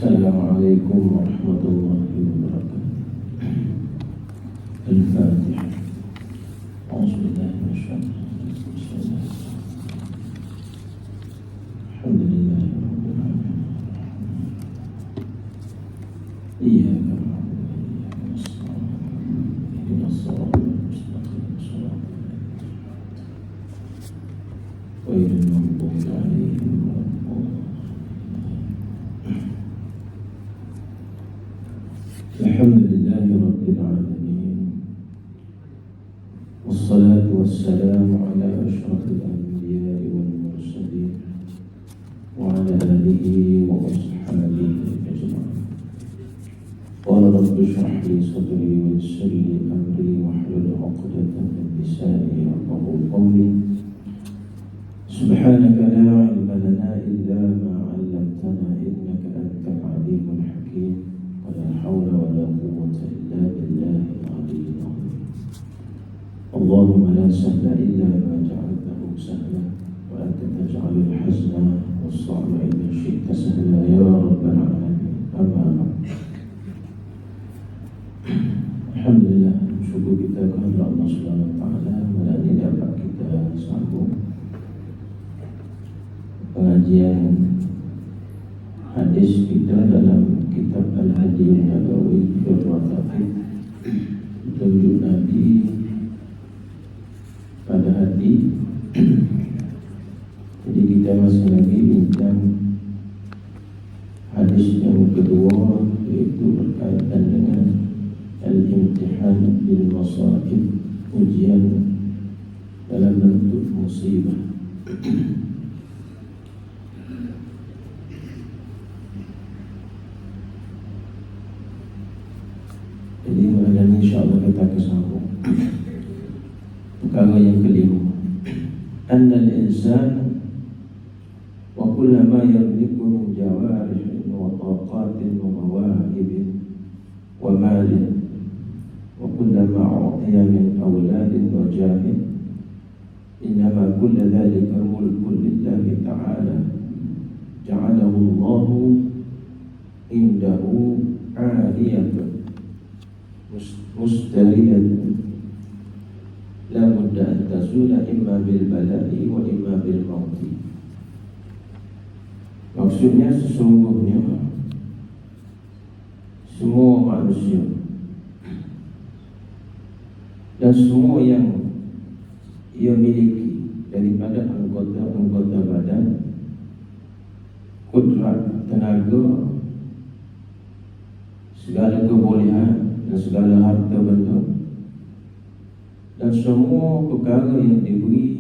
Assalamualaikum warahmatullahi wabarakatuh. Al-Fatihah. A'udzubillahi minasyaitonir rajim. Alhamdulillahi rabbil alamin. Iyyaka na'budu wa iyyaka nasta'in. Ihdinas siratal mustaqim. Ghairil maghdubi 'alaihim waladdallin. Alhamdulillahi rabbil alamin. Wassalatu wassalamu ala asyrafil anbiya'i wal mursalin wa ala alihi wa ashabihi ajma'in. Qala rabbi shrah li sadri wa yassir li amri wahlul 'uqdatam min lisani yafqahu qawli. Subhanaka la 'ilma lana illa ma 'allamtana innaka antal 'alimul hakim. ولا حول ولا قوة إلا بالله العلي العظيم. اللهم لا سهل إلا ما جعلته سهلا وأنت تجعل الحزن والصعب إذا شئت سهلا يا رب العالمين. أما بعد. Alhamdulillah, syukur kita kepada Allah Subhanahu wa taala menjadi dapat kita sambung pengajian hadis kita dalam kitab Al-Hadi Nabawi Al-Rataqib, petunjuk Nabi pada hati. Jadi kita masih lagi bincang hadis yang kedua, yaitu berkaitan dengan Al-Imtihan bil Masaib, ujian dalam bentuk musibah. Jadi maknanya insyaAllah kita kesambung perkara yang kelima. Annal insan wa kullama yamliku min jawarihin wa taqatin wa mawahibin wa malin wa kullama u'tiya min awladin wa jahin, innama kulla dhalika mulkun lillahi ta'ala ja'alahu Allahu indahu 'aliyatan mustaridatan la budda an tazula imma bil bala'i wa imma bil mauti. Maksudnya sesungguhnya semua manusia dan semua yang ia miliki daripada anggota-anggota badan, kudrat, tenaga, segala kebolehan dan segala harta benda, dan semua perkara yang diberi,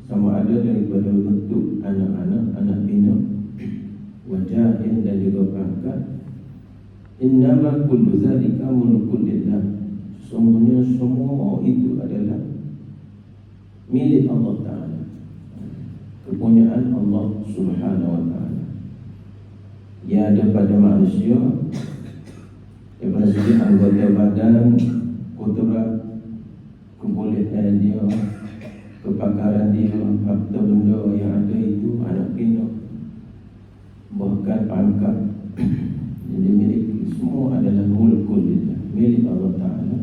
sama ada daripada bentuk anak-anak, anak bina, wajahin dan juga perangkat. Innama kullu dzalika mulkun lillah. Sesungguhnya semua itu adalah milik Allah Ta'ala, kepunyaan Allah Subhanahu wa Ta'ala. Dia ada pada manusia daripada segi anggota badan, kudrat, kebolehan dia, kepakaran dia, harta benda yang ada itu, anak bina, bahkan pangkat yang dimiliki, semua adalah mulkul lillah, milik Allah Ta'ala.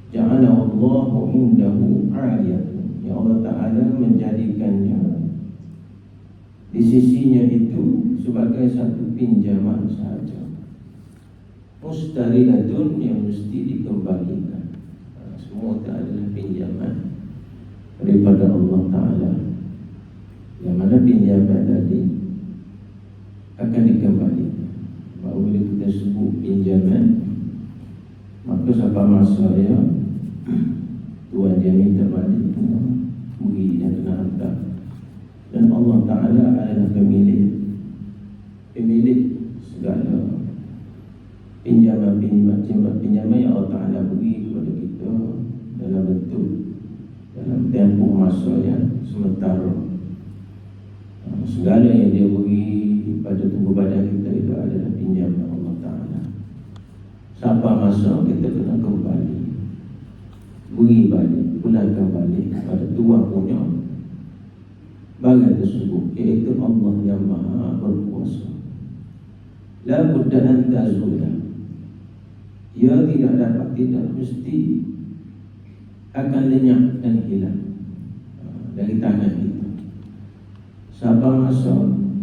Ja'ala Allahu indahu 'aliyatan, ya Allah Ta'ala menjadikannya di sisinya itu sebagai satu pinjaman sahaja, mustaridatun, yang mesti dikembalikan. Semua itu adalah pinjaman daripada Allah Ta'ala, yang mana pinjaman tadi akan dikembalikan. Bahawa bila kita sebut pinjaman, maka sampai masa ya tuan dia minta balik, beri dan kena hantar. Dan Allah Ta'ala adalah pemilik segala pinjaman yang Allah Ta'ala beri kepada kita dalam bentuk, dalam tempoh masa yang sementara. Segala yang dia beri pada tubuh badan kita itu adalah pinjaman Allah Ta'ala. Sampai masa kita kena kembali, beri balik, pulangkan balik pada tuan punya barang tersebut, iaitu Allah yang Maha Berkuasa. la budda an tazula, ia tidak mesti akan lenyap dan hilang dari tangan kita. Sabar masa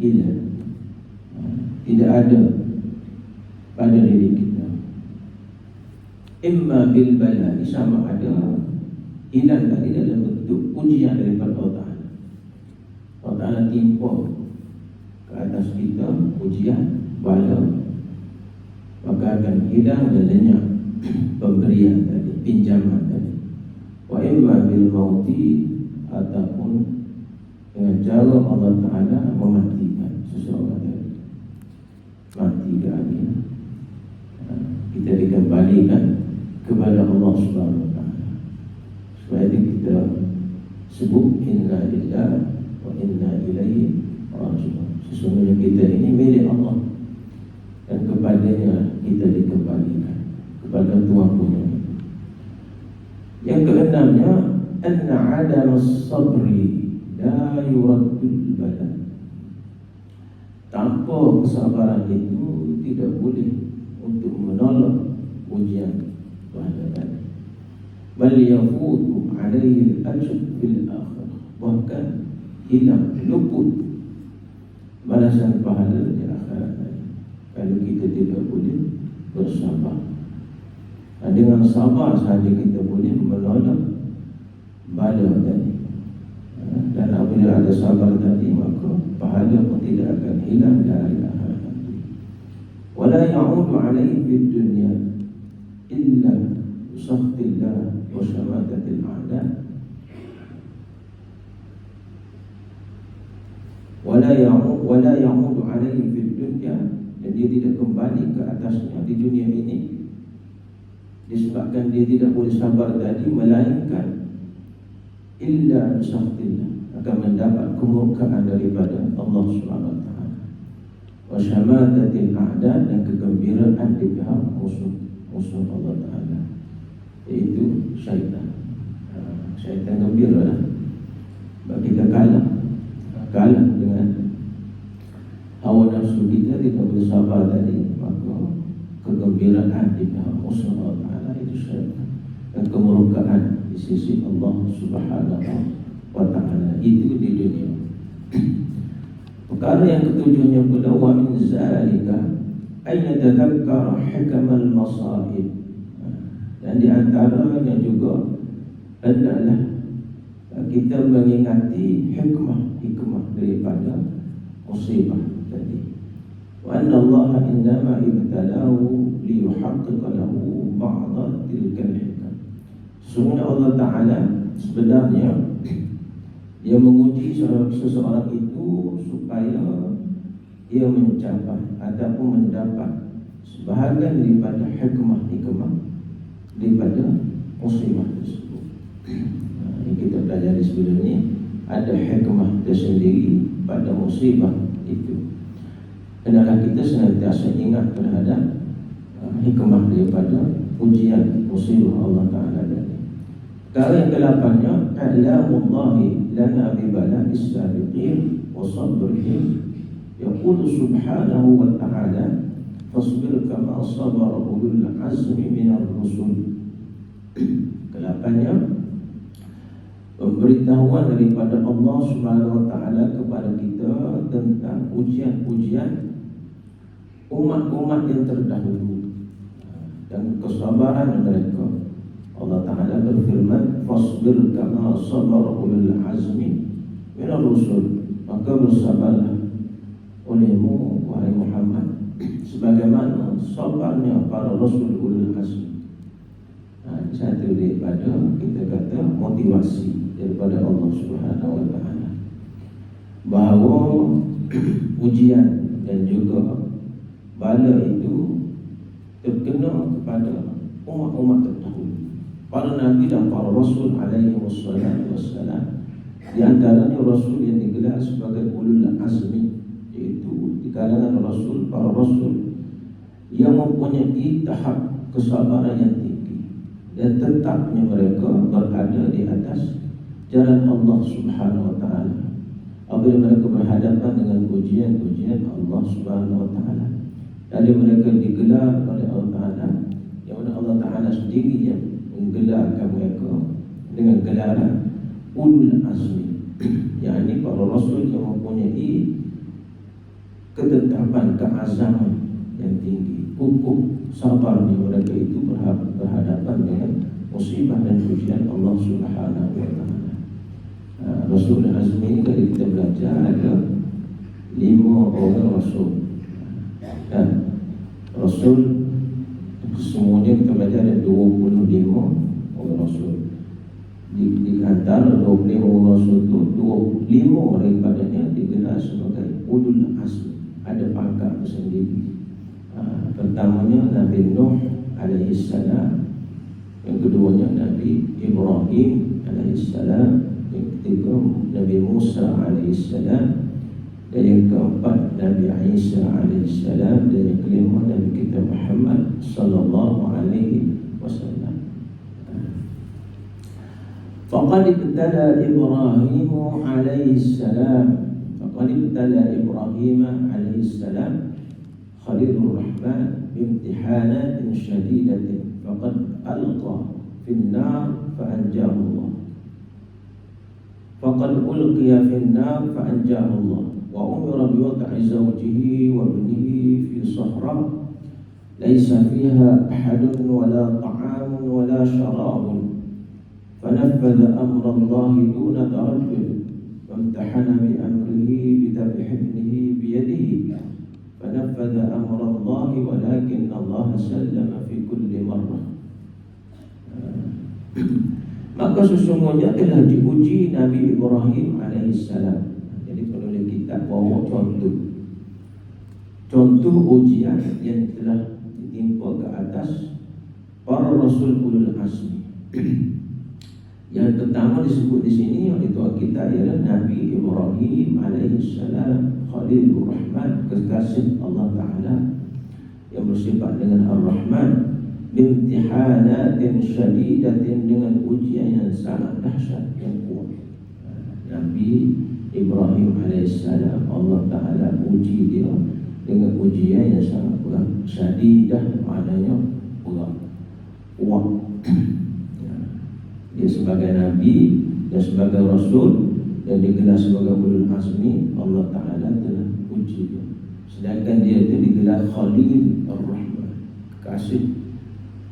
hilang tidak ada pada diri kita. Imma bil bala, sama ada hilang tadi dalam bentuk ujian daripada Allah Ta'ala. Allah Ta'ala timpa ke atas kita ujian, bala, maka akan hilang dan lenyap pemberian tadi, pinjaman tadi. Wa imma bil mauti, ataupun dengan cara Allah Ta'ala mematikan seseorang tadi, mati ke akhir, kita dikembalikan kepada Allah Subhanahu Wa Ta'ala. Sebab itu kita sebut inna lillahi wa inna ilaihi raji'un. Sesungguhnya kita ini milik Allah dan kepadanya kita dikembalikan, kepada Tuhan punya. Yang keenamnya, anna adam as-sabri la yuraddul badan. Tanpa kesabaran itu tidak boleh untuk menolak ujian pahala. Bal yafutu alaihi al-ajr fil akhirah, bahkan hilang, luput balasan pahala di akhirat kalau kita tidak boleh bersabar. Dengan sabar sahaja kita boleh menolak bala tadi. Dan apabila ada sabar tadi, maka pahala pun tidak akan hilang dari akhirat nanti. Wala ya'udu alaihi fid dunya illa sakhtillah wa syamatatil a'da. Wala ya'udu alaihi fid dunya, dan dia tidak kembali ke atasnya di dunia ini disebabkan dia tidak boleh sabar tadi, melainkan illa sakhtillah, akan mendapat kemurkaan daripada Allah Subhanahu Wa Taala, wa syamatatil a'da, dan kegembiraan di pihak musuh Allah Taala, iaitu syaitan. Syaitan gembira lah sebab kita kalah dengan hawa nafsu kita, tidak boleh sabar tadi, maka kegembiraan di pihak musuh Allah Ta'ala itu syaitan, dan kemurkaan di sisi Allah Subhanahu Wa Ta'ala itu di dunia. Perkara yang ketujuhnya pula, wa min zalika ay yatadhakkara hikamal masaib, dan di antaranya juga adalah kita mengingati hikmah daripada musibah tadi. Wa anna Allah innama ibtalahu liyuhaqqiqa lahu ba'da tilkal hikam. Sungguh Allah Ta'ala sebenarnya dia menguji seseorang itu supaya dia mencapai ataupun mendapat sebahagian daripada hikmah daripada musibah tersebut. Yang kita pelajari sebelum ini, ada hikmah tersendiri pada musibah itu. Hendaklah kita senantiasa ingat terhadap hikmah daripada ujian musibah Allah Ta'ala tadi. Perkara yang ke-8-nya, a'lamullahi lana bi bala'is sabiqin wa sabrihim. Yaqulu subhanahu wa ta'ala, fasbir kama sabara ulul azmi minar rusul. Ke-8-nya, pemberitahuan daripada Allah Subhanahu Wa Taala kepada kita tentang ujian-ujian umat-umat yang terdahulu dan kesabaran mereka. Allah Ta'ala berfirman, fasbir kama sabara ulul azmi minar rusul, maka bersabarlah olehmu wahai Muhammad sebagaimana sabarnya para rasul ulul azmi. Satu daripada kita kata motivasi daripada Allah Subhanahu Wa Taala bahawa ujian dan juga bala itu terkena kepada umat-umat terdahulu, para nabi dan para rasul alaihi wassalam. Di antaranya rasul yang digelar sebagai ulul azmi, iaitu di kalangan rasul, para rasul yang mempunyai tahap kesabaran yang tinggi dan tetapnya mereka berada di atas jalan Allah Subhanahu Wa Taala apabila mereka berhadapan dengan ujian-ujian Allah Subhanahu Wa Taala. Lalu mereka digelar oleh Allah Ta'ala, yang mana Allah Ta'ala sendiri yang menggelarkan mereka dengan gelaran ulul azmi, yakni para rasul yang mempunyai ketetapan keazaman yang tinggi, kukuh sabarnya mereka itu berhadapan dengan musibah dan ujian Allah Subhanahu wa Ta'ala. Rasul azmi ini kalau kita belajar ada 5 orang rasul. Dan rasul semuanya kita belajar ada 25 orang rasul. Di antara 25 orang rasul itu 25 daripadanya digelar sebagai ulul azmi, ada pangkat tersendiri. Pertamanya Nabi Nuh alaihi salam, yang keduanya Nabi Ibrahim alaihi salam, yang ketiga Nabi Musa alaihi salam, dan yang keempat Nabi Isa alaihi salam, dan yang kelima Nabi kita Muhammad sallallahu alaihi wasallam. Faqad ibtala Ibrahim alaihi salam, faqad ibtala Ibrahim alaihi salam Khalilur Rahman bimtihanatin syadidatin faqad alqa fin nar fa'anjahu Allah. Faqad ulqiya fin nar fa'anjahu Allah. وأمر بوضع زوجه وابنه في صحراء ليس فيها أحد ولا طعام ولا شراب فنفذ أمر الله دون تردد وامتحن بأمره بذبح ابنه بيده فنفذ أمر الله ولكن الله سلم في كل مرة. Maka sesungguhnya telah diuji Nabi Ibrahim alaihissalam. Jadi penulis kitab bawa contoh ujian yang telah ditimpa ke atas para rasul ulul azmi. Yang pertama disebut di sini oleh Tuhan kita ialah Nabi Ibrahim alaihissalam, Khalilur Rahman, kekasih Allah Ta'ala yang bersifat dengan Ar-Rahman, bimtihanatin syadidatin, dengan ujian yang sangat dahsyat yang kuat. Nabi Ibrahim alaihissalam, Allah Ta'ala uji dia dengan ujian yang sangat berat. Syadidah maknanya berat, kuat. Dia sebagai Nabi dan sebagai Rasul dan digelar sebagai ulul azmi, Allah Ta'ala telah uji dia. Sedangkan dia itu digelar Khalil Ar-Rahman, kekasih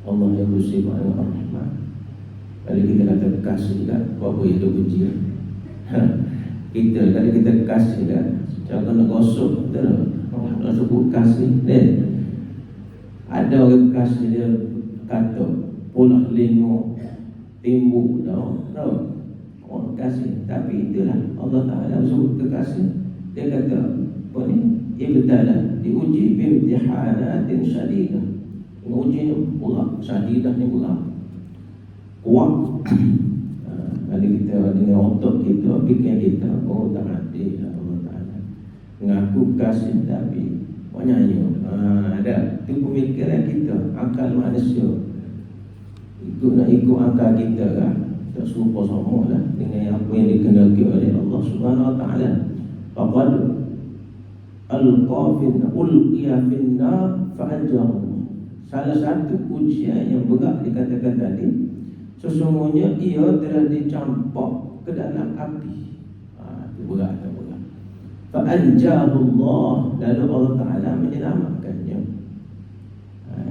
Allah yang bersifat dengan Ar-Rahman. Kalau kita kata kekasih kan, apa yang dia uji? Kita kalau kita kasih kan, jangan nak gosok, betul? Nak sebut kasih, ada orang kasih dia kata pulah lengo timbuk, tahu? Orang kasih, tapi itulah Allah Ta'ala sebut kekasih. Dia kata apa ni? Ibtala, diuji bimtihanatin syadidah. Uji ni berat, syadidah ni berat, kuat. Kalau kita dengan otak kita, fikir kita, oh tak adil Allah Ta'ala mengaku kasih tapi banyaknya ada. Itu pemikiran kita, akal manusia. Nak ikut akal kita kan, tak serupa sama lah dengan apa yang dikehendaki oleh Allah Subhanahu Wa Ta'ala. Faqad ulqiya fin nar fa'anjahu. Salah satu ujian yang berat dikatakan tadi, sesungguhnya ia telah dicampak ke dalam api. Itu berat. Fa'anjahu Allah, lalu Allah Ta'ala menyelamatkannya.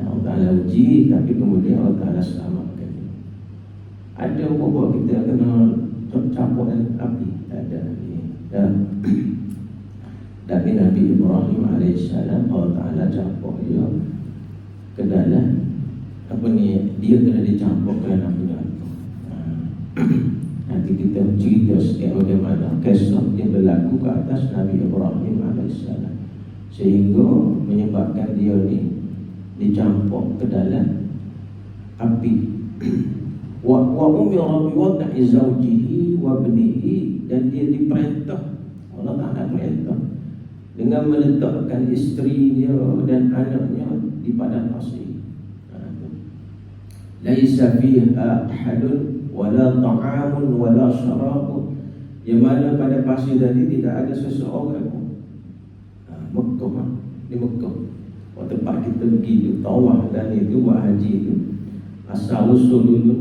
Allah Ta'ala uji, tapi kemudian Allah Ta'ala selamatkannya. Ada apa kita kena campak dalam api? Ada. Tapi Nabi Ibrahim alaihissalam, Allah Ta'ala campak dia ke dalam apa ni, dia telah dicampak ke dalam api. Nanti kita cerita sikit bagaimana kisah yang berlaku ke atas Nabi Ibrahim alaihissalam sehingga menyebabkan dia ni dicampak ke dalam api. Wa umira bi wad'i zawjihi wa ibnihi, dan dia diperintah, Allah Ta'ala perintah dengan meletakkan isteri dia dan anaknya di padang pasir. Laisa fiha ahadun wala ta'amun wala syarabun, yang mana pada pasir tadi tidak ada seseorang. Mekah, di Mekah tempat kita pergi tu tawaf dan itu buat haji tu, asal usul dulu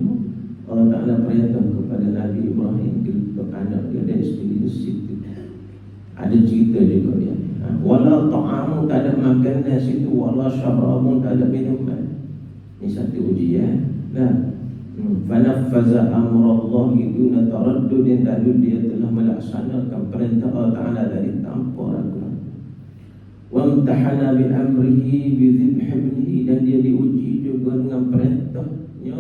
Allah Ta'ala perintah kepada Nabi Ibrahim untuk anak dia dari isteri situ. Ada cerita juga dia. Wala ta'amu, tak ada makanan situ, wala syaramun, tak ada minuman. Ini satu ujian. Fanaffaza amrallahi duna taraddudin, lalu dia telah melaksanakan perintah Allah Ta'ala dari tanpa ragu. Wamtahana bi amrihi bi dhibhi ibnihi, dan dia diuji juga dengan perintahnya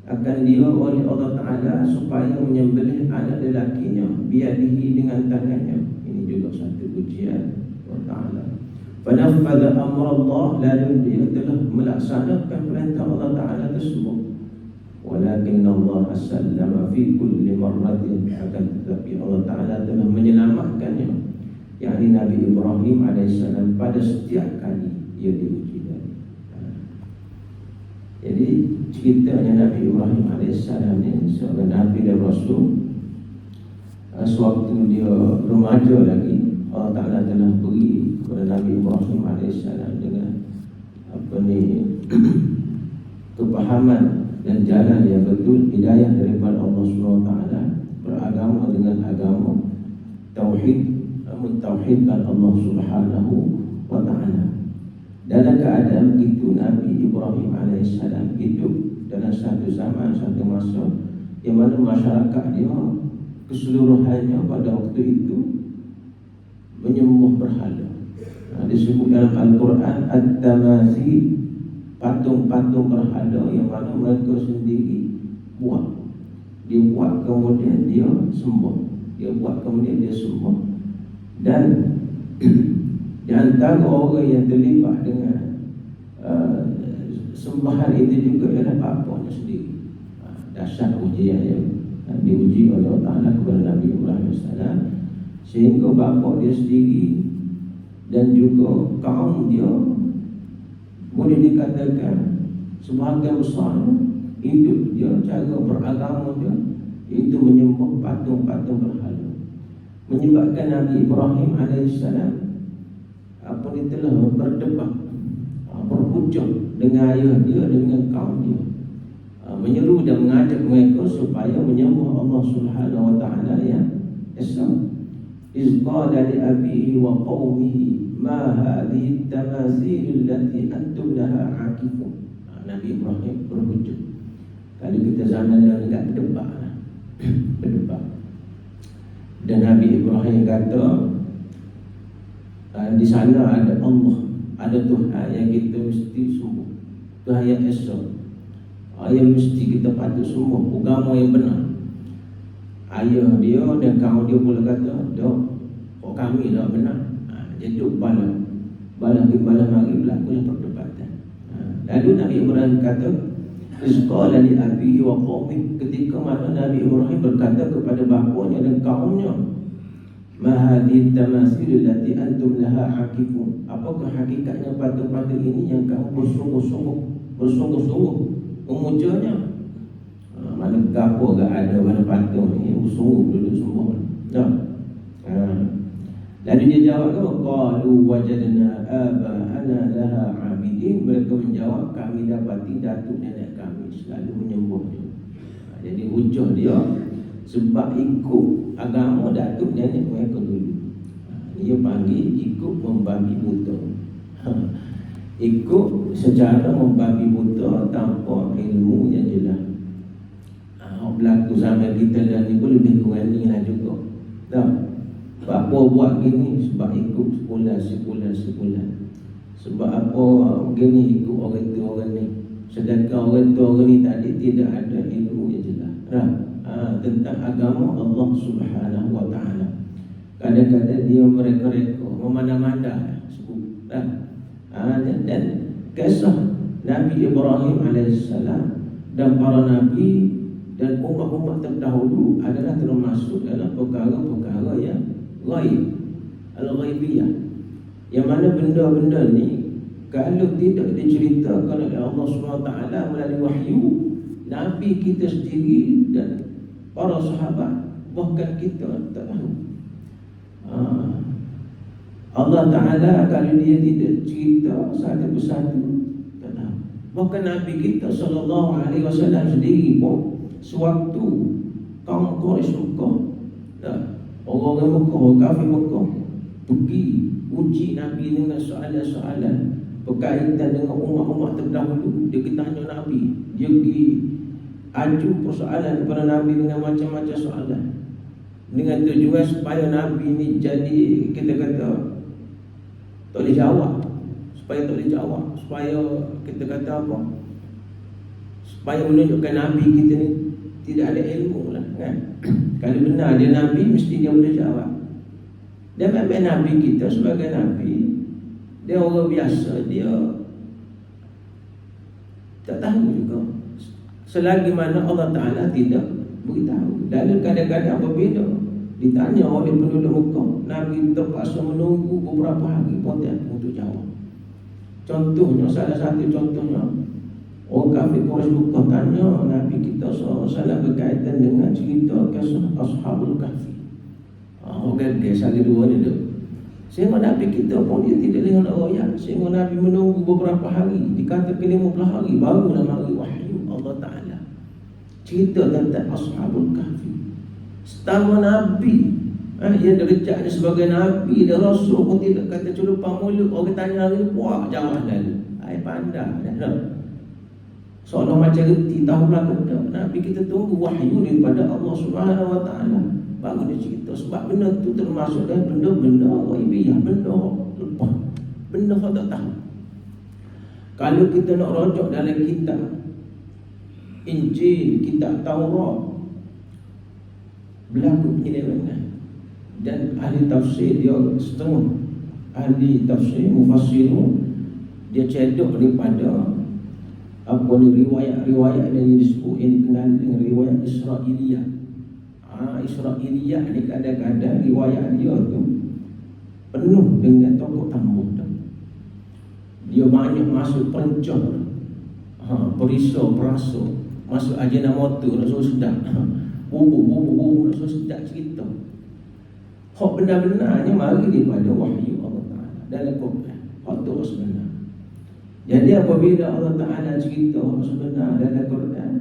akan dia oleh Allah Ta'ala supaya menyembelih anak lelakinya biadihi, dengan tangannya. Ini juga satu ujian Allah Ta'ala. Fanaffaza amrallah, lalu dia telah melaksanakan perintah Allah Ta'ala tersebut. Walakin Allah sallama fi kulli marratin, akan tetapi Allah Ta'ala telah menyelamatkannya, yakni Nabi Ibrahim AS, pada setiap kali ia diuji. Jadi ceritanya Nabi Ibrahim AS ni seorang Nabi dan Rasul. Sewaktu dia remaja lagi, Allah Ta'ala telah beri kepada Nabi Ibrahim AS dengan kepahaman dan jalan yang betul, hidayah daripada Allah SWT, beragama dengan agama tauhid, mentauhidkan Allah Subhanahu wa Ta'ala. Dalam keadaan itu Nabi Ibrahim AS hidup dalam satu zaman, satu masa yang mana masyarakat dia keseluruhannya pada waktu itu menyembah berhala. Disebut dalam Al-Quran at-tamathil, patung-patung berhala yang mana mereka sendiri buat. Dia buat kemudian dia sembah, dia buat kemudian dia sembah. Dan di antara orang yang terlibat dengan sembahan itu juga ialah bapanya sendiri. Dahsyat ujian yang diuji oleh Allah Ta'ala kepada Nabi Ibrahim AS, sehingga bapa dia sendiri dan juga kaum dia boleh dikatakan sebahagian besar hidup dia, cara beragama dia itu menyembah patung-patung berhala. Menyebabkan Nabi Ibrahim AS dia telah berdebat, berhujung dengan ayah dia dan dengan kaum dia, menyeru dan mengajak mereka supaya menyembah Allah Subhanahu wa Ta'ala yang esa. Iz qala li abihi wa qaumihi ma hadhihi at-tamathil allati antum laha akifun. Nabi Ibrahim berhujung. Kalau kita zaman dia enggak berdebat, berdebat. Dan Nabi Ibrahim kata, di sana ada Allah, ada Tuhan yang kita mesti sembah, Tuhan yang esa, yang mesti kita patut sembah, agama yang benar. Ayah dia dan kaum dia pula kata, "Dok, kok kami tak benar?" Jadi bala mari berlakulah perdebatan. Lalu Nabi Ibrahim kata, "Izqala li abihi wa qaumi," ketika mana Nabi Ibrahim berkata kepada bapanya dan kaumnya, "Ma hadhihi tamathil allati antum laha akifun." Apakah hakikatnya patung-patung ini yang kamu bersungguh-sungguh memujanya? Mana gapo gak ada mana patung ni, sungguh dulu semua. Lalu dia jawab, qalu wajadna aba'ana laha abidin. Mereka menjawab, kami dapati datuk nenek kami selalu menyembahnya. Jadi hujah dia sebab ikut agama datuk nenek mereka dulu. Dia panggil ikut membabi buta. Ikut secara membabi buta tanpa ilmu yang jelas. Berlaku zaman kita dah ni pun lebih kurang ni lah juga. Apa buat gini sebab ikut sebulan. Sebab apa gini ikut orang tu orang ni. Sedangkan orang tu orang ni tadi tidak ada ilmu yang jelas tentang agama Allah Subhanahu wa Ta'ala. Kadang-kadang dia mereka-reka memandang-mandang sebut. Dan kisah Nabi Ibrahim AS dan para Nabi dan umat-umat terdahulu adalah termasuk dalam perkara-perkara yang ghaib, al-ghaibiyah, yang mana benda-benda ni kalau tidak diceritakan oleh Allah SWT melalui wahyu, Nabi kita sendiri dan para sahabat, bahkan kita tak tahu. Allah Ta'ala kalau dia tidak cerita satu persatu, tak tahu. Bahkan Nabi kita SAW sendiri pun sewaktu kaum Quraisy Mekah, orang-orang Mekah, orang kafir Mekah pergi uji Nabi dengan soalan-soalan berkaitan dengan umat-umat terdahulu. Dia tanya Nabi, dia pergi aju persoalan kepada Nabi dengan macam-macam soalan, dengan tujuan supaya Nabi ni jadi, kita kata, tak boleh jawab. Supaya tak boleh jawab, supaya kita kata apa, supaya menunjukkan Nabi kita ni tidak ada ilmu lah, kan? Kalau benar dia Nabi, mesti dia boleh jawab. Dan memang Nabi kita sebagai Nabi, dia orang biasa, dia tak tahu juga, selagi mana Allah Ta'ala tidak beritahu. Dan kadang-kadang apabila ditanya oleh penduduk Mekah, Nabi terpaksa menunggu beberapa hari pun untuk jawab. Contohnya, salah satu contohnya, orang kafir Quraisy Mekah tanya Nabi kita SAW berkaitan dengan cerita kisah Ashabul Kahfi. Orang salah dua ni tu. Sehingga Nabi kita pun dia tidak dengan ayat. Sehingga Nabi menunggu beberapa hari, dikatakan 50 hari, barulah mari wahyu Allah Ta'ala cerita tentang Ashabul Kahfi. Setama Nabi yang derajatnya sebagai Nabi dan Rasul pun tidak kata celupang mulut. Orang tanya hari ni, puak jawab lalu. Pandai dah. Seolah macam reti tahu belakang dah. Nabi kita tunggu wahyu daripada Allah Subhanahu Wa Ta'ala, baru dia cerita. Sebab benda tu termasuk dalam benda-benda ghaibiyah, benda lepas, benda kau tak tahu. Kalau kita nak rujuk dalam kitab Injil, kitab Taurat, berlaku penyelewengan. Dan ahli tafsir dia setengah ahli tafsir mufassirun dia cedok daripada apa ni, riwayat-riwayat yang disebut, yang dikenal dengan riwayat Israiliyah. Israiliyah ni kadang-kadang riwayat dia tu penuh dengan tokoh tambah. Dia banyak masuk pencor, perisau, perasau, masuk Ajinomoto nak suruh sedap, bubuk nak suruh sedap cerita. Hak benar-benarnya mari daripada wahyu Allah Ta'ala dalam Quran. Hak tu sebenar. Jadi apabila Allah Ta'ala cerita hak sebenar dalam Quran,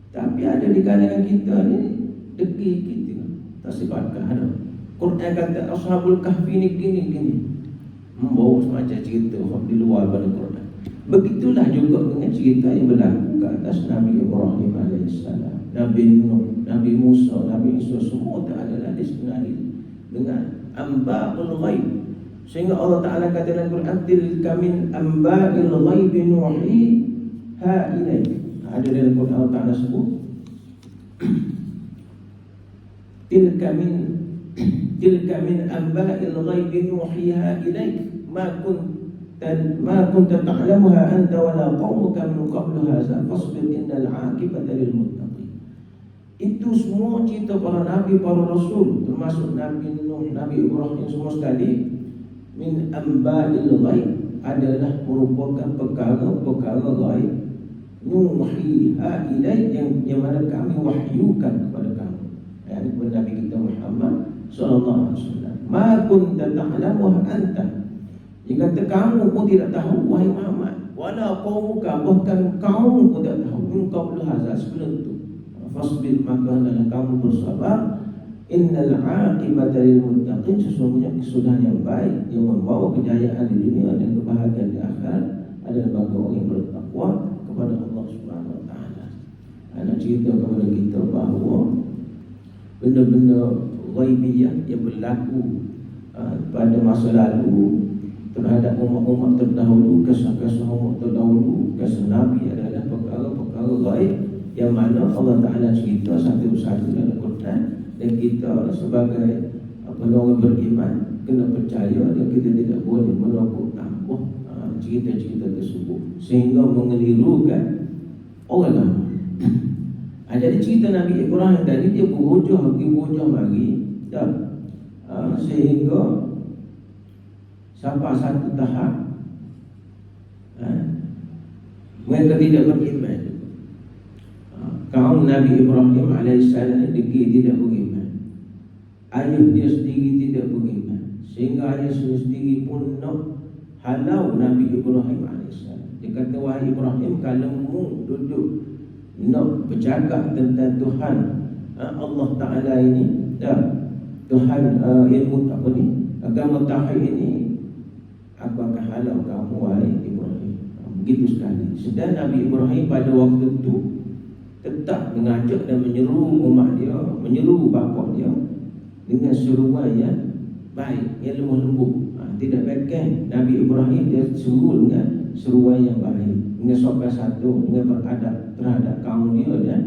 tapi ada di kalangan kita ni degi kita tak sebabkan ada. Quran kata Ashabul Kahfi ni gini-gini, membawa semacam cerita hak di luar pada Quran. Begitulah juga dengan cerita yang berlaku ke atas Nabi Ibrahim AS, Nabi Nuh, Nabi Musa, Nabi Isa, semua tak adalah disengaja dengan amba'ul ghaib. Sehingga Allah Ta'ala kata dalam Quran, tilka min amba'il ghaib nuhiha ilaik. Ada dalam Quran Allah Ta'ala sebut tilka min amba'il ghaib nuhiha ilaik ma kunta ta'lamuha anta wala qaumuka min qablu hadza fasbir innal 'aqibata lil muttaqin. Itu semua cerita para Nabi, para Rasul, termasuk Nabi Nuh, Nabi Ibrahim, semua sekali min amba'il ghaib, adalah merupakan perkara-perkara ghaib nuhiha ilaik, yang mana kami wahyukan kepada kamu, yakni kepada Nabi kita Muhammad sallallahu alaihi wasallam. Ma kunta ta'lamuha anta, dia kata kamu pun tidak tahu wahai Muhammad, wala qaumuka, bahkan kaum pun tak tahu, min qablu hadza, sebelum itu. Fasbir, maka adalah kamu bersabar. Innal 'aqibata lil muttaqin, sesungguhnya kesudahan yang baik yang membawa kejayaan di dunia dan kebahagiaan di akhirat adalah bagi orang yang bertakwa kepada Allah Subhanahu Wa Ta'ala. Ada cerita kepada kita bahawa benda-benda ghaibiyah yang berlaku pada masa lalu terhadap umat-umat terdahulu, kisah-kisah umat terdahulu, kisah Nabi adalah perkara-perkara ghaib yang mana Allah Ta'ala cerita satu-satu dalam Quran, dan kita sebagai orang beriman kena percaya, dan kita tidak boleh menokok tambah cerita-cerita tersebut sehingga mengelirukan orang lama. Jadi cerita Nabi Ibrahim tadi dia berhujah lagi sehingga sampai satu tahap mereka tidak beriman. Kaum Nabi Ibrahim AS tidak beriman, ayah dia sendiri tidak beriman, Sehingga ayah sendiri pun nak halau Nabi Ibrahim AS. Dia kata, wahai Ibrahim, kalau mu duduk nak bercakap tentang Tuhan Allah Ta'ala ini, Tuhan ilmu apa ni, agama tauhid ini, aku akan halau kamu, wahai Ibrahim. Begitu sekali. Sedang Nabi Ibrahim pada waktu itu tetap mengajak dan menyeru umat dia, menyeru bapa dia dengan seruan yang baik, yang lemah lembut. Tidak baikkan Nabi Ibrahim dia seru dengan seruan yang baik, dengan sopan satu, dengan beradab terhadap kaum dia dan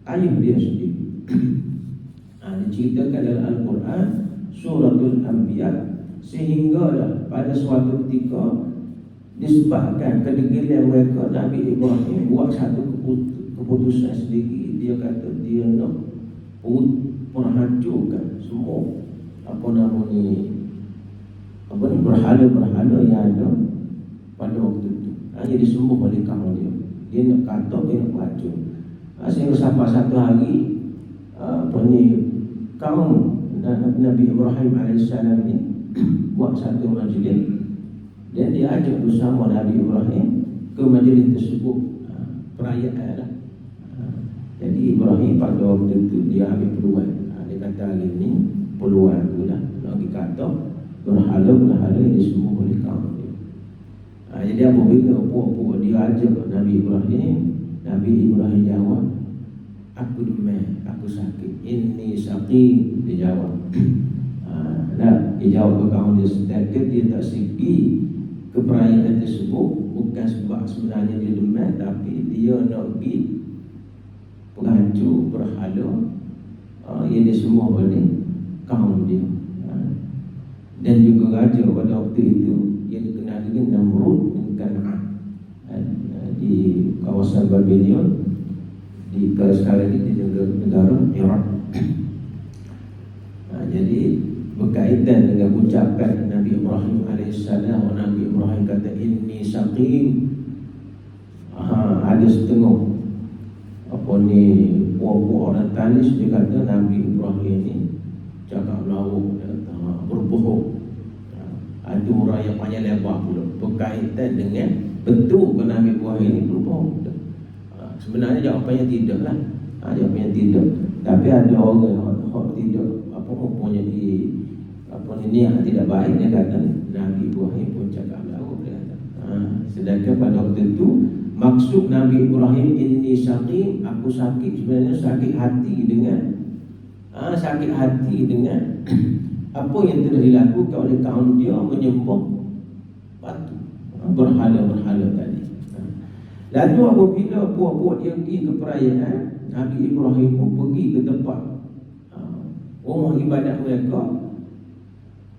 ayah dia sendiri. Diceritakan dalam Al-Quran Suratul Anbiya, sehinggalah pada suatu ketika disebabkan kedegilan mereka, Nabi Ibrahim buat satu keputusan sendiri. Dia kata dia nak menghancurkan semua berhala-berhala yang ada pada waktu itu. Jadi semua oleh kaum dia. Dia nak katok, dia nak hancur. Sehingga sampai satu hari kaum Nabi Ibrahim AS ni buat satu majlis, dan dia ajak bersama Nabi Ibrahim ke majlis tersebut, perayaan lah. Jadi Ibrahim pada waktu itu dia ambil peluang. Dia kata, hari ni peluang tu lah nak pergi katok berhala-berhala yang disembah oleh kaum dia. Jadi apabila puak-puak dia ajak Nabi Ibrahim jawab, aku demam, aku sakit, inni saqim. Dia jawab. Dia jawab ke kaum dia, sedangkan dia tak sepi ke perayaan tersebut bukan sebab sebenarnya dia demam, tapi dia nak pergi penghancur berhala yang disembah oleh kaum dia. Dan juga raja pada waktu itu yang dikenal dengan Namrud bin Kan'an di kawasan Babylon, di sekarang ini di negara Iraq. Jadi berkaitan dengan ucapan Nabi Ibrahim AS, Nabi Ibrahim kata inni saqim. Ada setengah orang tanis dia kata Nabi Ibrahim ini cakap lawak, berbohong. Ada orang yang panjang lebar pula berkaitan dengan bentuk Nabi Ibrahim ini berbohong. Sebenarnya jawapannya tidak lah. Jawapannya tidak. Tapi ada orang yang tidak mempunyai niat tidak baik, dia kata Nabi Ibrahim pun cakap lawak, dia kata. Sedangkan pada waktu itu maksud Nabi Ibrahim inni saqim, aku sakit, sebenarnya sakit hati dengan apa yang telah dilakukan oleh kaum dia menyembah batu, berhala-berhala tadi. Lalu apabila puak-puak dia pergi ke perayaan, Nabi Ibrahim pun pergi ke tempat rumah ibadat mereka,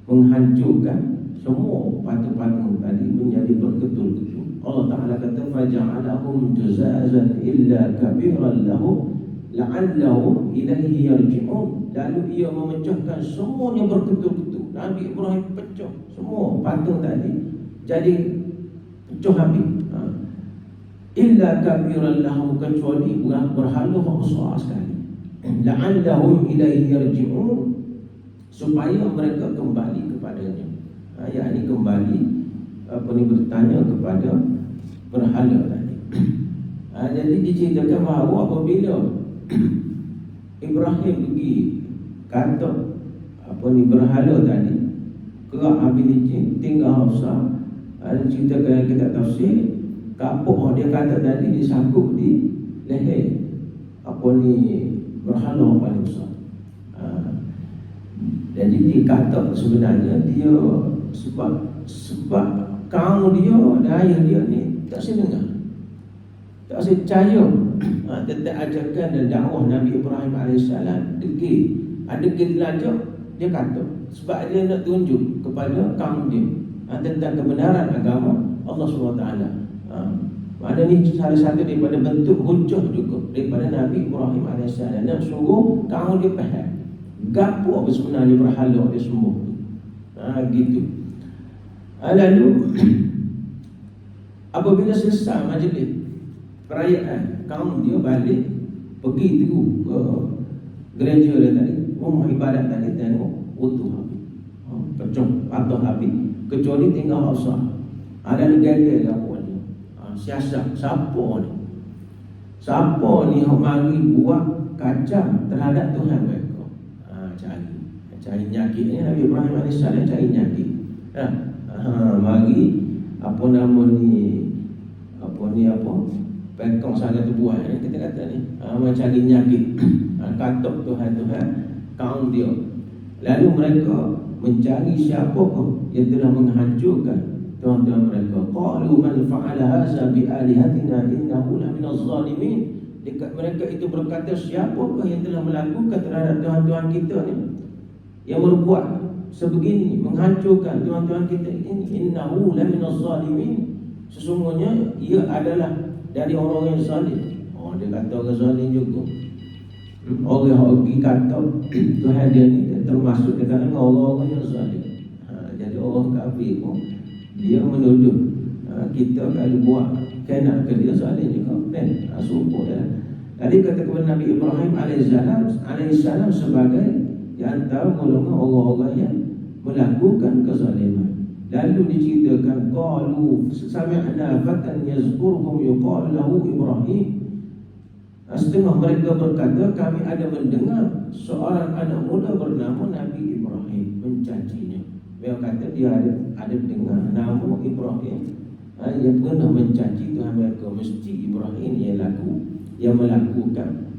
menghancurkan semua patung-patung tadi menjadi berketul-ketul. Allah Ta'ala kata faja'alahum juzazan illa kabiran lahum la'allahum ilaihi yarji'un. Lalu ia memecahkan semuanya berketul-ketul. Nabi Ibrahim pecah semua patung tadi, jadi pecah habis. Illa kabiran lahum, kecuali berhala besar sekali. La'allahum ilaihi yarji'un, supaya mereka kembali kepadanya. Yakni kembali bertanya kepada berhala tadi. Jadi diceritakan bahawa apabila Ibrahim pergi kantor berhala tadi, kerak habis licin, tinggal Hafsah. Ceritakan kita tafsir, kapuk dia kata tadi disangkut di leher berhala paling besar. Jadi dia kata sebenarnya dia sebab kaum dia dan ayah dia ni tak sedengar, tak percaya tentang ajakan dan dakwah Nabi Ibrahim AS. Degil telajak, dia kata sebab dia nak tunjuk kepada kaum dia tentang kebenaran agama Allah SWT. Mana ni salah satu daripada bentuk hujah juga daripada Nabi Ibrahim AS, nak suruh kaum dia faham gapo apa sebenarnya berhala dia semua. Gitu. Lalu apabila selesai majlis perayaan, kaum dia balik pergi tu ke gereja dia tadi, rumah ibadat tadi, tengok utuh habis, Cocok atau habis kecuali tinggal asal. Ada negara apa ni? Siasat siapa ni? Siapa ni yang mari buat kacau terhadap Tuhan mereka? Cari nyakit ni. Nabi Ibrahim AS cari nyakit. Mari apa nama ni? Pekong sana tu buat ni, kita kata ni. Cari nyakit. Katuk Tuhan-Tuhan kaum dia. Lalu mereka mencari siapakah yang telah menghancurkan Tuhan-Tuhan mereka. Qalu man fa'ala hadza bi alihatina innahu laminaz zalimin. Dekat mereka itu berkata, siapakah yang telah melakukan terhadap Tuhan-Tuhan kita ni, yang berbuat sebegini, menghancurkan Tuhan-Tuhan kita ini, innahu laminaz zalimin. Sesungguhnya ia adalah dari orang yang zalim. Dia kata orang zalim juga. Orang yang kata Tuhan dia ni termasuk di kalangan orang-orang yang zalim. Jadi orang kafir pun dia menuduh kita kalau buat kena ke dia zalim juga. Serupa ya. Jadi kata kepada Nabi Ibrahim alaihissalam sebagai di antara golongan orang-orang yang melakukan kezaliman. Lalu diceritakan qalu sami'na fatan yazkuruhum yuqalu lahu Ibrahim. Setengah mereka berkata, kami ada mendengar seorang anak muda bernama Nabi Ibrahim mencacinya. Mereka kata dia ada dengar nama Ibrahim yang pernah mencaci Tuhan mereka. Mesti Ibrahim yang melakukan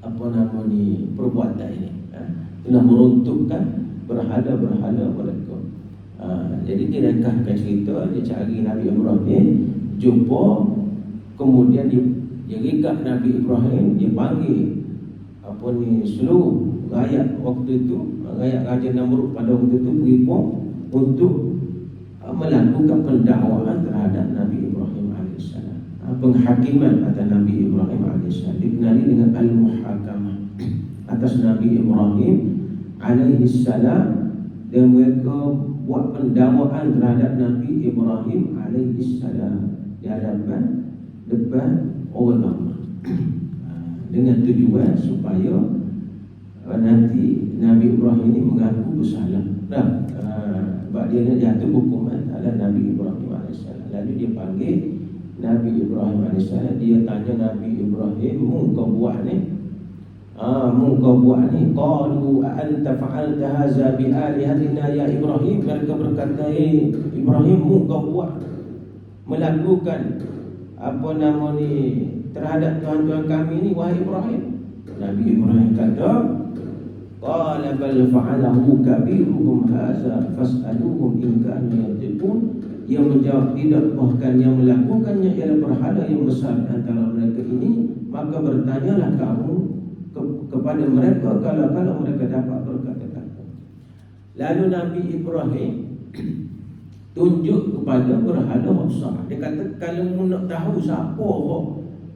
apa nama ni perbuatan ini. Telah meruntuhkan berhala-berhala mereka. Jadi dia rekahkan cerita, dia cari Nabi Ibrahim, jumpa, kemudian dia rekat Nabi Ibrahim, dia panggil seluruh rakyat waktu itu, rakyat Raja Namrud pada waktu itu berhimpun untuk melakukan pendakwaan terhadap Nabi Ibrahim AS. Penghakiman atas Nabi Ibrahim AS dikenali dengan Al-Muhakamah atas Nabi Ibrahim AS, dan mereka buat pendakwaan terhadap Nabi Ibrahim AS di depan orang ramai dengan tujuan supaya nanti Nabi Ibrahim ini mengaku bersalah. Sebab dia nak jatuh hukuman adalah Nabi Ibrahim AS. Lalu dia panggil Nabi Ibrahim AS. Dia tanya Nabi Ibrahim, kau buat ni? Kau buat ni? Qalu anta fa'alta hadza bi alihatina ya Ibrahim. Mereka berkata, Ibrahim, kau buat melakukan apa nama ni terhadap Tuhan-Tuhan kami ni, wahai Ibrahim. Nabi Ibrahim kata, qala bal fa'alahu kabiruhum hadza fas'aluhum in kanu yantiqun. Dia menjawab, tidak, bahkan yang melakukannya ialah berhala yang besar antara mereka ini, maka bertanyalah kamu kepada mereka kalau mereka dapat berkata-kata. Lalu Nabi Ibrahim tunjuk kepada berhala besar. Dia kata, kalau nak tahu siapa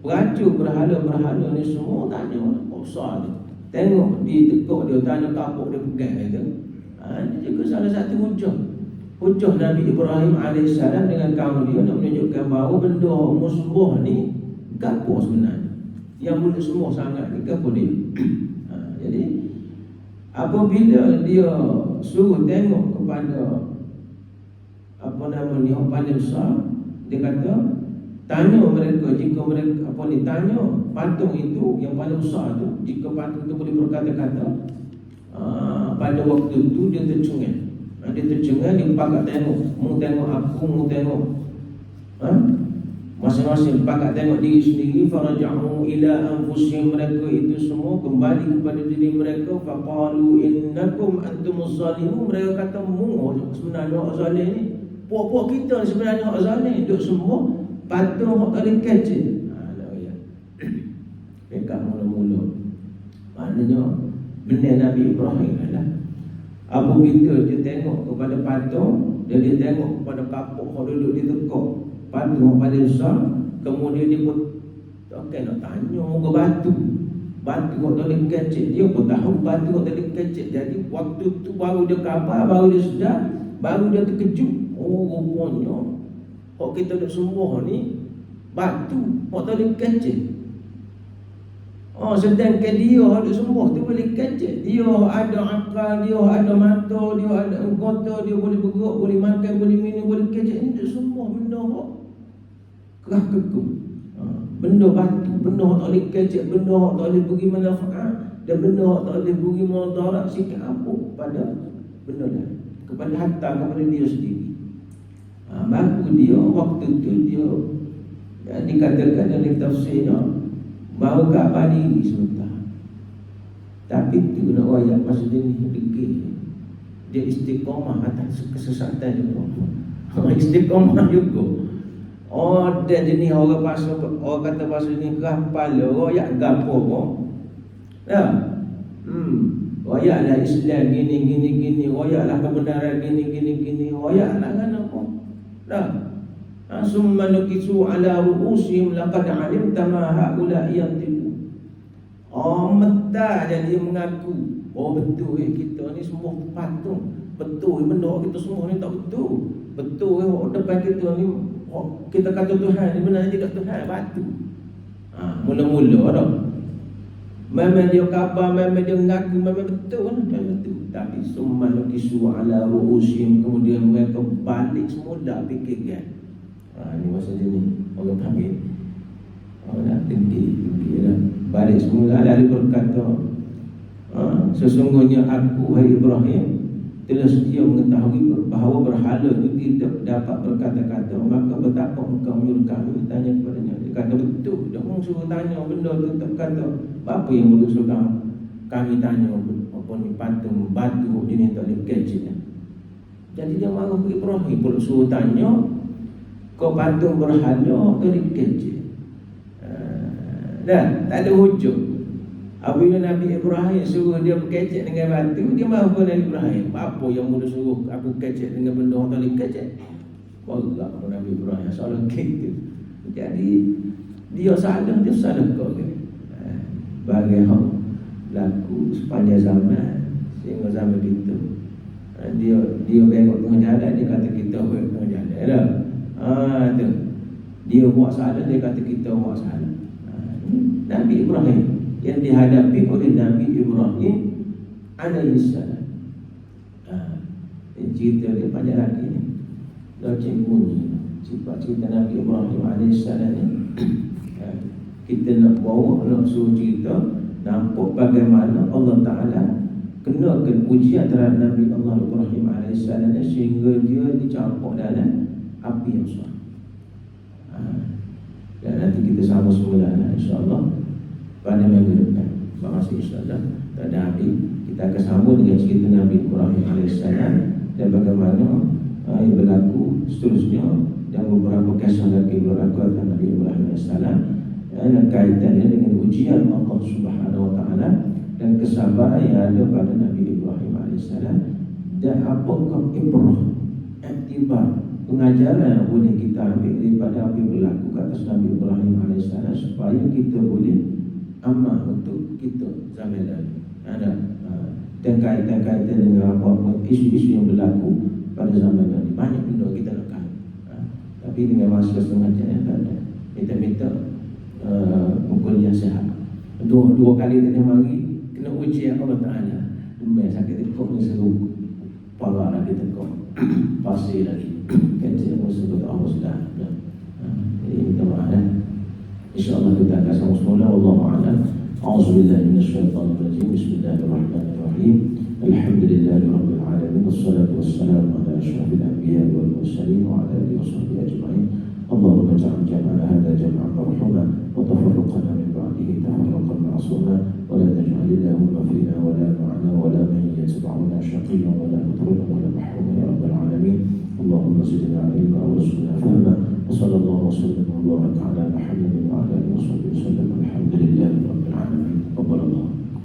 beracun berhala-berhala ni semua, tanya besar ni. Tengok dia tekuk dia, tanya kapuk dia pegang itu. Ini juga salah satu hujah Nabi Ibrahim AS dengan kaum dia nak menunjukkan bahawa benda musuh ni gapo sebenarnya. Yang mulut semua sangat ni gapo dia. Jadi apabila dia suruh tengok kepada apa nama ni orang paling besar, dia kata tanya mereka, jika mereka tanya patung itu yang paling besar tu, jika patung itu boleh berkata-kata, pada waktu itu dia tercengang. Dia pakat tengok, mu tengok aku, mu tengok masing-masing pakat tengok diri sendiri. Faraja'u ila anfusihim, mereka itu semua kembali kepada diri mereka. Faqalu innakum antumuz zalimun, mereka kata mu sebenarnya orang zalim ni. Puak-puak kita ni sebenarnya orang zalim, duk semua patung hak kali kecil. Pekat mula-mula. Maknanya benda Nabi Ibrahim adalah apabila dia tengok kepada patung, dia tengok kepada kapuk yang duduk di tekuk patung yang paling besar, kemudian dia pun nak tanya muka batu yang paling kecil. Dia pun tahu batu yang paling kecil. Jadi waktu tu baru dia khabar, baru dia sedar, baru dia terkejut. Rupanya hak kita nak sembuh ni batu yang paling kecil. Sedangkan dia ada semua tu boleh kecek. Dia ada akal, dia ada mata, dia ada anggota, dia boleh bergerak, boleh makan, boleh minum, boleh kecek. Ini semua benda kerah kekung. Benda batu, benda tak boleh kecek, benda tak boleh beri manfaat, dan benda tak boleh beri mudarat sikit apa pada benda lain, kepada hatta kepada dia sendiri. Baru dia waktu tu dia dikatakan dalam tafsirnya baru kat diri sebentar. Tapi tu nak wayak masa dia ni fikir, dia istiqamah atas kesesatan juga. Istiqamah juga. Dia jenis orang kata bahasa ni kerah kepala, royak gapo pun. Royaklah Islam gini, royaklah kebenaran gini, royaklah kan apa. Summa nukisu ala ru'usihim laqad alimta ma haula yantiqu. Mentah jadi mengaku, betul kita ni semua patung. Betul benda kita semua ni tak betul. Betul depan kita ni kita kata Tuhan ni benar tidak Tuhan, batu. Mula-mula dah. Memang dia khabar, memang dia mengaku, memang betul. Tapi summa nukisu ala ru'usihim, kemudian mereka balik semula fikirkan. Ini maksudnya ni orang panggil nak tinggi dah. Balik semula lalu berkata, sesungguhnya aku, hai Ibrahim, telah sedia mengetahui bahawa berhala itu tidak dapat berkata-kata. Maka betapa engkau menyuruh kami bertanya kepadanya. Dia kata betul, dia orang suruh tanya benda tu, tak kata apa yang boleh suruh kami tanya apa ni patung batu jenis tak boleh kecil. Jadi dia marah ke Ibrahim pula suruh tanya kau patung berhala atau dikecil. Dan tak ada hujung. Apabila Nabi Ibrahim suruh dia berkecek dengan batu, dia mahu ke Nabi Ibrahim, apa yang boleh suruh aku kecek dengan benda yang tak boleh kecek? Wallah Nabi Ibrahim salah gitu. Jadi dia salah kau kan. Bagi hak laku sepanjang zaman sehingga zaman kita. Dia bengok tengah jalan, dia kata kita bengok tengah jalan dah. Tu. Dia buat salah, dia kata kita buat salah. Nabi Ibrahim yang dihadapi oleh Nabi Ibrahim alaihissalam. Cerita dia panjang lagi ni. Dah bunyi cerita Nabi Ibrahim alaihissalam ni. Kita nak bawa, nak suruh cerita, nampak bagaimana Allah Ta'ala kenakan ujian terhadap Nabi Allah Ibrahim alaihissalam sehingga dia dicampur dalam api yang besar. Dan nanti kita sama semula insya-Allah pada minggu depan. Makasih insya-Allah. Tak ada habis. Kita akan sambung dengan cerita Nabi Ibrahim alaihissalam dan bagaimana yang berlaku seterusnya dan beberapa kisah lagi berlaku tentang Nabi Ibrahim alaihissalam dan kaitannya dengan ujian Allah Subhanahu wa taala dan kesabaran yang ada pada Nabi Ibrahim alaihissalam dan apakah ibrah, iktibar, pengajaran yang boleh kita ambil daripada apa yang berlaku ke atas Nabi Ibrahim alaihissalam supaya kita boleh amal untuk kita zaman lalu. Dan kaitan-kaitan dengan apa-apa isu-isu yang berlaku pada zaman lalu. Banyak benda kita nak tahu. Tapi dengan masa setengah jam yang tak ada. Kita minta mukul yang sihat. Dua kali tadi mari kena ujian Allah Ta'ala. Lumayan sakit tekuk ni seru. Parah lagi tekuk. Pasir lagi. Kecil pun sebut Allah sudah. Jadi minta maaf. InsyaAllah kita akan sama semula. Wallahu'alam. A'udzubillahi minasyaitanirrajim. Bismillahirrahmanirrahim. Alhamdulillahirabbil alamin. Wassalatu wassalamu ala asyrafil anbiya'i wal mursalin wa ala alihi washabbihi ajma'in. Allahumma ja'al jam'ana hadha jam'an marhuma wa tafarraqana min ba'dihi tafarraqan ma'suma wa la taj'al Allahumma fina wa la ma'ana wa la man yatba'una shaqiyyan wa la mutrudan wa la mahruman ya rabbal alamin. Allahumma zidna ilma wa zidna fahma wa sallallahu wa sallam wa baraka ala Muhammadin wa ala alihi wa sahbihi wa sallam. Alhamdulillahi rabbil alamin. Qabbalallahu